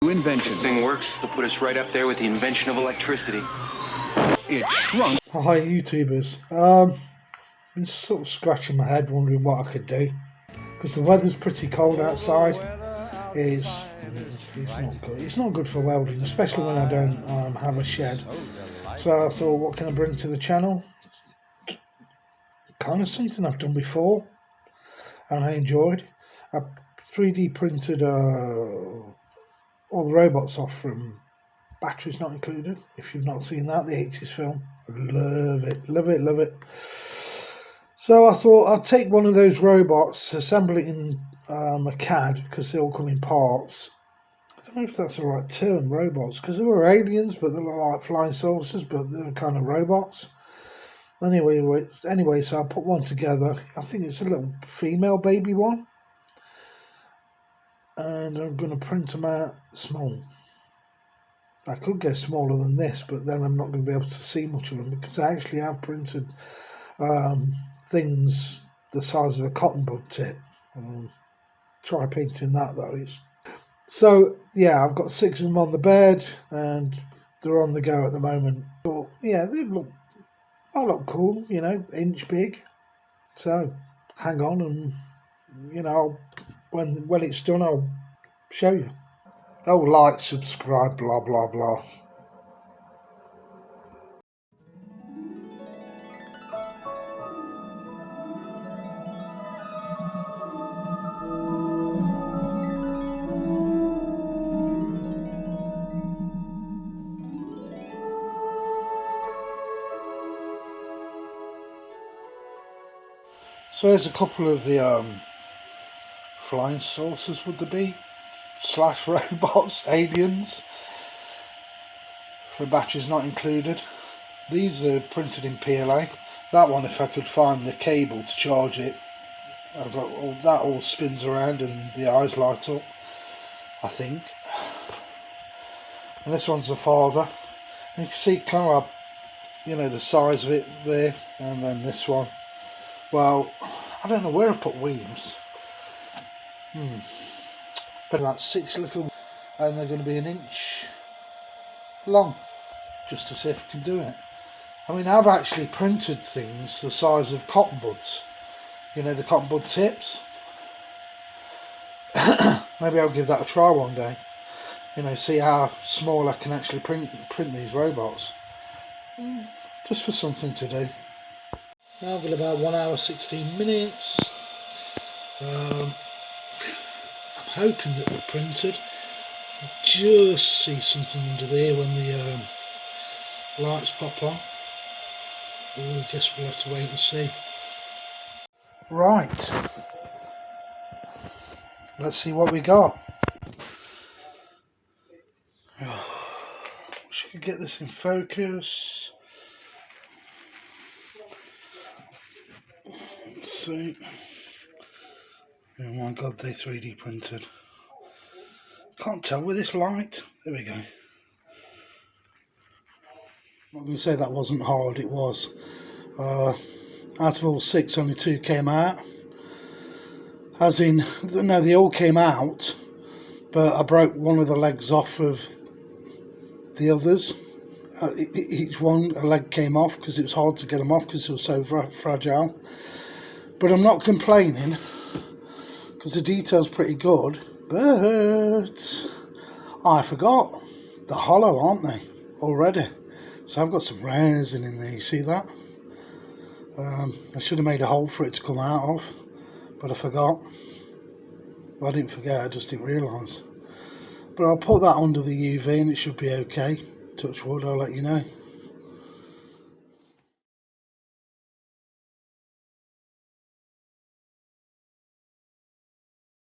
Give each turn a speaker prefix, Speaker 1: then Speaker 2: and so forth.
Speaker 1: invention.
Speaker 2: This thing works, it'll put us right up there with the invention of electricity.
Speaker 1: It shrunk.
Speaker 3: Hi YouTubers. Been sort of scratching my head wondering what I could do, because the weather's pretty cold outside. It's not good. It's not good for welding, especially when I don't have a shed. So I thought, what can I bring to the channel? Kind of something I've done before and I enjoyed. I 3D printed all the robots off from Batteries Not Included. If you've not seen that, the 80s film, I love it, love it, love it. So I thought I'd take one of those robots, assemble it in a CAD, because they all come in parts. I don't know if that's the right term, robots, because they were aliens, but they look like flying saucers, but they're kind of robots. Anyway, so I put one together. I think it's a little female baby one, and I'm going to print them out small. I could go smaller than this, but then I'm not going to be able to see much of them, because I actually have printed things the size of a cotton bud tip. Try painting that though. So yeah, I've got 6 of them on the bed and they're on the go at the moment. But yeah, they look cool, you know, inch big. So hang on, and you know, when it's done, I'll show you. Oh, like, subscribe, blah blah blah. So there's a couple of the flying saucers, would there be? / robots, aliens, for Batteries Not Included. These are printed in PLA. That one, if I could find the cable to charge it, I've got that all spins around and the eyes light up, I think. And this one's the father. And you can see kind of, you know, the size of it there. And then this one, well, I don't know where I've put wheels. But about 6 little, and they're going to be 1 inch long, just to see if I can do it. I mean, I've actually printed things the size of cotton buds, you know, the cotton bud tips. Maybe I'll give that a try one day, you know, see how small I can actually print these robots, just for something to do. Now I've got about 1 hour 16 minutes. I'm hoping that they're printed. I just see something under there when the lights pop on. I guess we'll have to wait and see. Right, let's see what we got. Wish I could get this in focus. Let's see. Oh my god, they 3D printed. Can't tell with this light. There we go. I'm not going to say that wasn't hard, it was. Out of all 6, only 2 came out. As in, no, they all came out, but I broke one of the legs off of the others. Each one, a leg came off because it was hard to get them off because they were so fragile. But I'm not complaining because the detail's pretty good. But I forgot, they're hollow, aren't they, already? So I've got some resin in there, you see that? I should have made a hole for it to come out of, but I forgot. Well, I didn't forget, I just didn't realise. But I'll put that under the UV and it should be okay. Touch wood, I'll let you know.